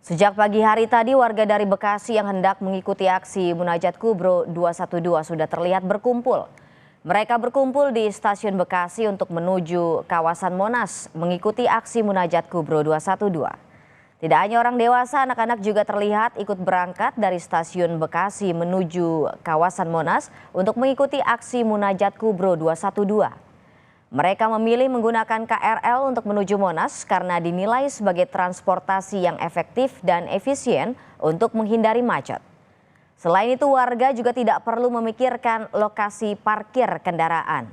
Sejak pagi hari tadi, warga dari Bekasi yang hendak mengikuti aksi Munajat Kubro 212 sudah terlihat berkumpul. Mereka berkumpul di stasiun Bekasi untuk menuju kawasan Monas mengikuti aksi Munajat Kubro 212. Tidak hanya orang dewasa, anak-anak juga terlihat ikut berangkat dari stasiun Bekasi menuju kawasan Monas untuk mengikuti aksi Munajat Kubro 212. Mereka memilih menggunakan KRL untuk menuju Monas karena dinilai sebagai transportasi yang efektif dan efisien untuk menghindari macet. Selain itu, warga juga tidak perlu memikirkan lokasi parkir kendaraan.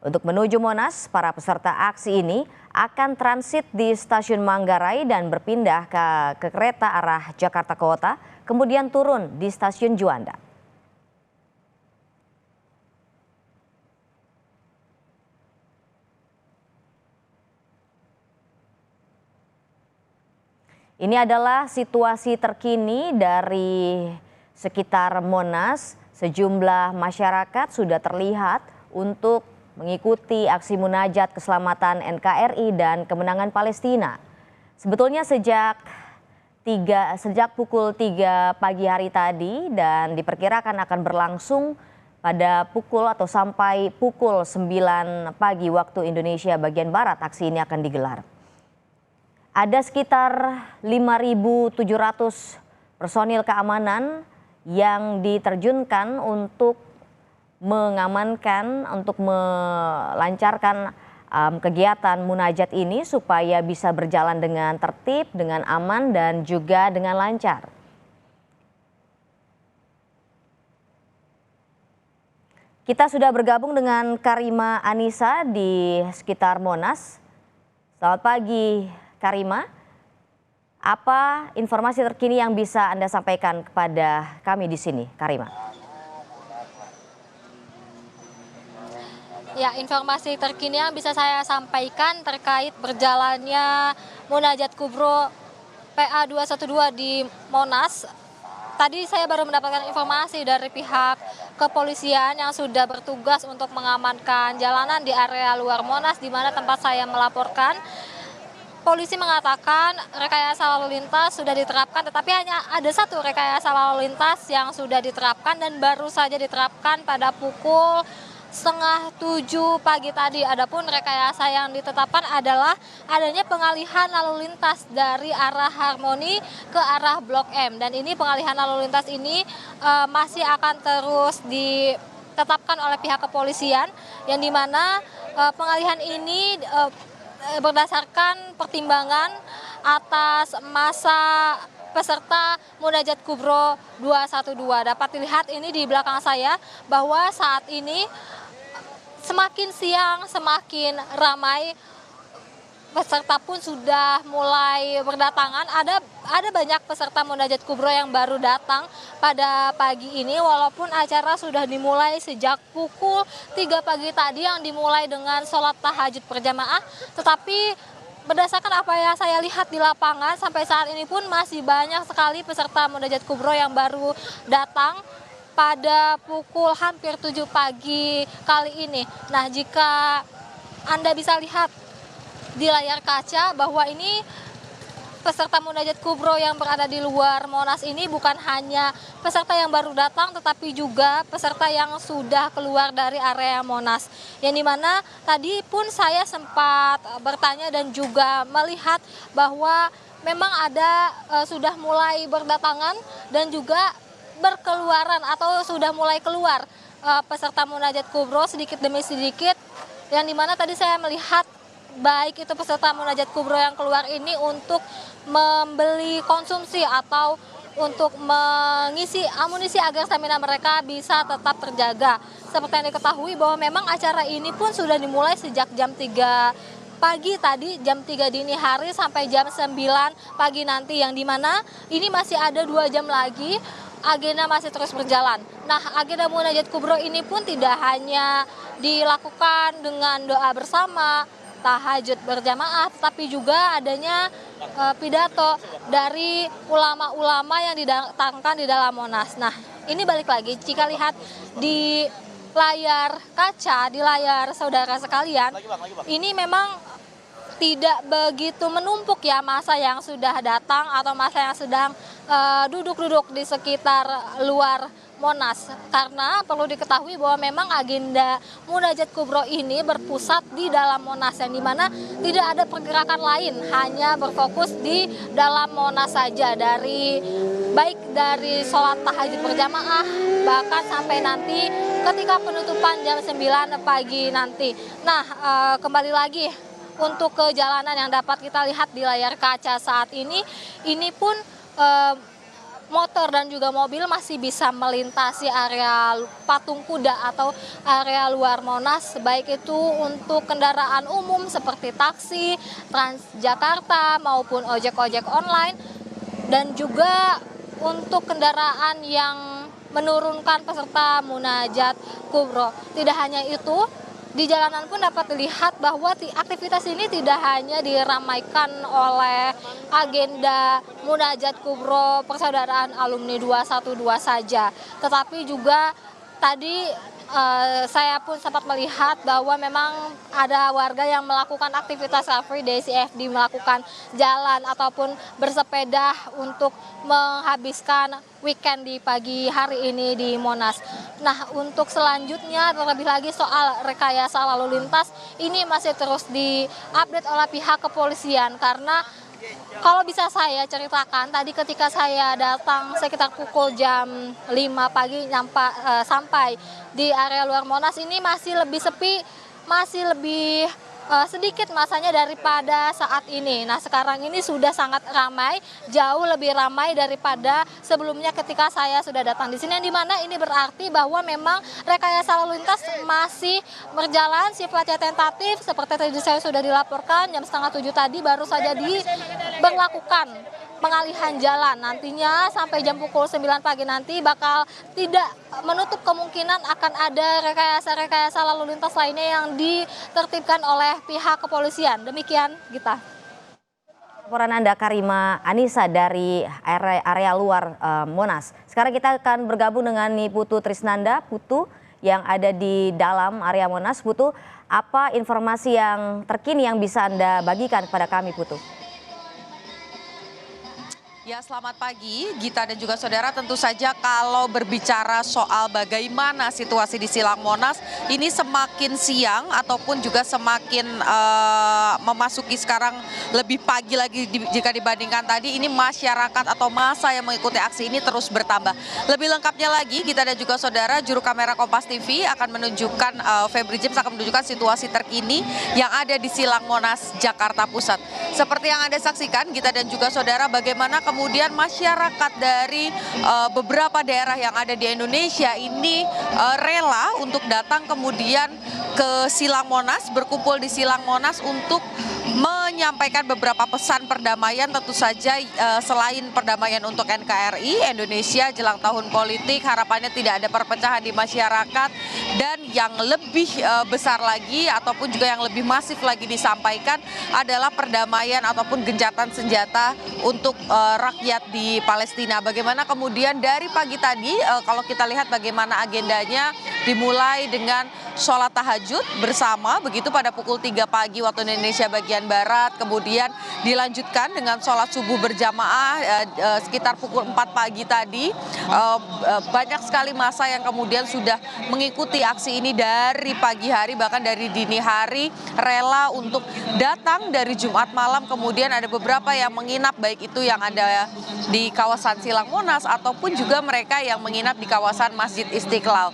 Untuk menuju Monas, para peserta aksi ini akan transit di stasiun Manggarai dan berpindah ke kereta arah Jakarta Kota, kemudian turun di stasiun Juanda. Ini adalah situasi terkini dari sekitar Monas. Sejumlah masyarakat sudah terlihat untuk mengikuti aksi munajat keselamatan NKRI dan kemenangan Palestina. Sebetulnya sejak pukul 3 pagi hari tadi dan diperkirakan akan berlangsung pada pukul atau sampai pukul 9 pagi waktu Indonesia bagian Barat aksi ini akan digelar. Ada sekitar 5.700 personil keamanan yang diterjunkan untuk mengamankan, untuk melancarkan kegiatan munajat ini supaya bisa berjalan dengan tertib, dengan aman dan juga dengan lancar. Kita sudah bergabung dengan Karima Anissa di sekitar Monas. Selamat pagi, Karima, apa informasi terkini yang bisa Anda sampaikan kepada kami di sini, Karima? Ya, informasi terkini yang bisa saya sampaikan terkait berjalannya Munajat Kubro PA 212 di Monas. Tadi saya baru mendapatkan informasi dari pihak kepolisian yang sudah bertugas untuk mengamankan jalanan di area luar Monas, di mana tempat saya melaporkan. Polisi mengatakan rekayasa lalu lintas sudah diterapkan, tetapi hanya ada satu rekayasa lalu lintas yang sudah diterapkan dan baru saja diterapkan pada pukul 6:30 pagi tadi. Adapun rekayasa yang ditetapkan adalah adanya pengalihan lalu lintas dari arah Harmoni ke arah Blok M. Dan ini pengalihan lalu lintas ini masih akan terus ditetapkan oleh pihak kepolisian, yang dimana pengalihan ini berdasarkan pertimbangan atas masa peserta Munajat Kubro 212. Dapat dilihat ini di belakang saya bahwa saat ini semakin siang semakin ramai, peserta pun sudah mulai berdatangan. Ada banyak peserta Munajat Kubro yang baru datang pada pagi ini, walaupun acara sudah dimulai sejak pukul 3 pagi tadi yang dimulai dengan sholat tahajud berjamaah. Tetapi berdasarkan apa yang saya lihat di lapangan sampai saat ini pun masih banyak sekali peserta Munajat Kubro yang baru datang pada pukul hampir 7 pagi kali ini. Nah, jika Anda bisa lihat di layar kaca bahwa ini peserta Munajat Kubro yang berada di luar Monas ini bukan hanya peserta yang baru datang, tetapi juga peserta yang sudah keluar dari area Monas. Yang dimana tadi pun saya sempat bertanya dan juga melihat bahwa memang ada sudah mulai berdatangan dan juga berkeluaran atau sudah mulai keluar peserta Munajat Kubro sedikit demi sedikit. Yang dimana tadi saya melihat baik itu peserta Munajat Kubro yang keluar ini untuk membeli konsumsi atau untuk mengisi amunisi agar stamina mereka bisa tetap terjaga. Seperti yang diketahui bahwa memang acara ini pun sudah dimulai sejak jam 3 pagi tadi, jam 3 dini hari sampai jam 9 pagi nanti, yang dimana ini masih ada 2 jam lagi, agenda masih terus berjalan. Nah, agenda Munajat Kubro ini pun tidak hanya dilakukan dengan doa bersama, tahajud berjamaah, tetapi juga adanya pidato dari ulama-ulama yang didatangkan di dalam Monas. Nah, ini balik lagi, jika lihat di layar kaca, di layar saudara sekalian, ini memang tidak begitu menumpuk ya massa yang sudah datang atau massa yang sedang duduk-duduk di sekitar luar Monas, karena perlu diketahui bahwa memang agenda Munajat Kubro ini berpusat di dalam Monas, yang dimana tidak ada pergerakan lain, hanya berfokus di dalam Monas saja, baik dari sholat tahajud berjamaah bahkan sampai nanti ketika penutupan jam 9 pagi nanti. Nah, kembali lagi untuk ke jalanan yang dapat kita lihat di layar kaca saat ini pun motor dan juga mobil masih bisa melintasi area patung kuda atau area luar Monas, baik itu untuk kendaraan umum seperti taksi, Transjakarta maupun ojek-ojek online, dan juga untuk kendaraan yang menurunkan peserta Munajat Kubro. Tidak hanya itu, di jalanan pun dapat dilihat bahwa aktivitas ini tidak hanya diramaikan oleh agenda Munajat Kubro Persaudaraan Alumni 212 saja, tetapi juga tadi saya pun sempat melihat bahwa memang ada warga yang melakukan aktivitas Car Free Day CFD, melakukan jalan ataupun bersepeda untuk menghabiskan weekend di pagi hari ini di Monas. Nah, untuk selanjutnya terlebih lagi soal rekayasa lalu lintas ini masih terus diupdate oleh pihak kepolisian, karena kalau bisa saya ceritakan, tadi ketika saya datang sekitar pukul jam 5 pagi sampai di area luar Monas ini masih lebih sepi, masih lebih sedikit masanya daripada saat ini. Nah, sekarang ini sudah sangat ramai, jauh lebih ramai daripada sebelumnya ketika saya sudah datang di sini, yang dimana ini berarti bahwa memang rekayasa lalu lintas masih berjalan sifatnya tentatif, seperti tadi saya sudah dilaporkan jam 6:30 tadi baru saja diberlakukan pengalihan jalan. Nantinya sampai jam pukul 9 pagi nanti bakal tidak menutup kemungkinan akan ada rekayasa lalu lintas lainnya yang ditertibkan oleh pihak kepolisian. Demikian, Gita. Laporan Anda Karima Anissa dari area luar Monas. Sekarang kita akan bergabung dengan Putu Trisnanda, Putu yang ada di dalam area Monas. Putu, apa informasi yang terkini yang bisa Anda bagikan kepada kami, Putu? Ya, selamat pagi Gita dan juga saudara. Tentu saja kalau berbicara soal bagaimana situasi di Silang Monas, ini semakin siang ataupun juga semakin memasuki sekarang lebih pagi lagi jika dibandingkan tadi, ini masyarakat atau massa yang mengikuti aksi ini terus bertambah. Lebih lengkapnya lagi Gita dan juga saudara, juru kamera Kompas TV akan menunjukkan, Febri James akan menunjukkan situasi terkini yang ada di Silang Monas, Jakarta Pusat. Seperti yang Anda saksikan Gita dan juga saudara, bagaimana kemudian masyarakat dari beberapa daerah yang ada di Indonesia ini rela untuk datang kemudian ke Silang Monas, berkumpul di Silang Monas untuk menyampaikan beberapa pesan perdamaian. Tentu saja selain perdamaian untuk NKRI Indonesia jelang tahun politik, harapannya tidak ada perpecahan di masyarakat, dan yang lebih besar lagi ataupun juga yang lebih masif lagi disampaikan adalah perdamaian ataupun gencatan senjata untuk rakyat di Palestina. Bagaimana kemudian dari pagi tadi kalau kita lihat bagaimana agendanya, dimulai dengan sholat tahajud bersama begitu pada pukul 3 pagi waktu Indonesia bagian Barat, kemudian dilanjutkan dengan sholat subuh berjamaah sekitar pukul 4 pagi tadi. Banyak sekali massa yang kemudian sudah mengikuti aksi ini dari pagi hari, bahkan dari dini hari, rela untuk datang dari Jumat malam. Kemudian ada beberapa yang menginap, baik itu yang ada di kawasan Silang Monas ataupun juga mereka yang menginap di kawasan Masjid Istiqlal.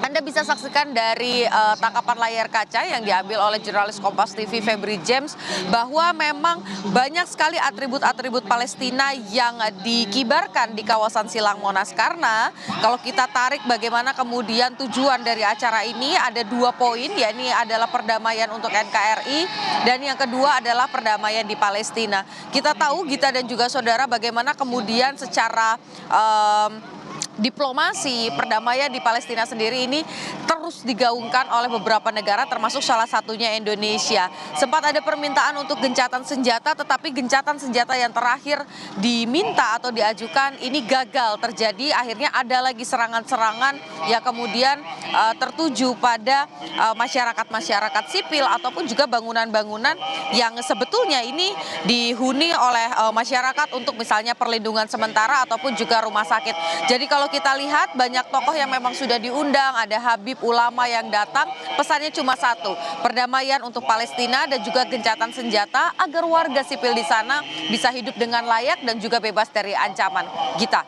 Anda bisa saksikan dari tangkapan layar kaca yang diambil oleh jurnalis Kompas TV Febri James bahwa memang banyak sekali atribut-atribut Palestina yang dikibarkan di kawasan Silang Monas. Karena kalau kita tarik bagaimana kemudian tujuan dari acara ini, ada 2 poin, yakni adalah perdamaian untuk NKRI dan yang kedua adalah perdamaian di Palestina. Kita tahu Gita dan juga saudara bagaimana kemudian secara diplomasi perdamaian di Palestina sendiri ini terus digaungkan oleh beberapa negara termasuk salah satunya Indonesia. Sempat ada permintaan untuk gencatan senjata, tetapi gencatan senjata yang terakhir diminta atau diajukan ini gagal terjadi. Akhirnya ada lagi serangan-serangan yang kemudian tertuju pada masyarakat sipil ataupun juga bangunan-bangunan yang sebetulnya ini dihuni oleh masyarakat untuk misalnya perlindungan sementara ataupun juga rumah sakit. Jadi kalau kita lihat banyak tokoh yang memang sudah diundang, ada Habib ulama yang datang, pesannya cuma satu, perdamaian untuk Palestina dan juga gencatan senjata agar warga sipil di sana bisa hidup dengan layak dan juga bebas dari ancaman. Gita.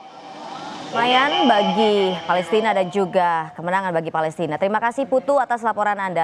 Lumayan bagi Palestina dan juga kemenangan bagi Palestina. Terima kasih Putu atas laporan Anda.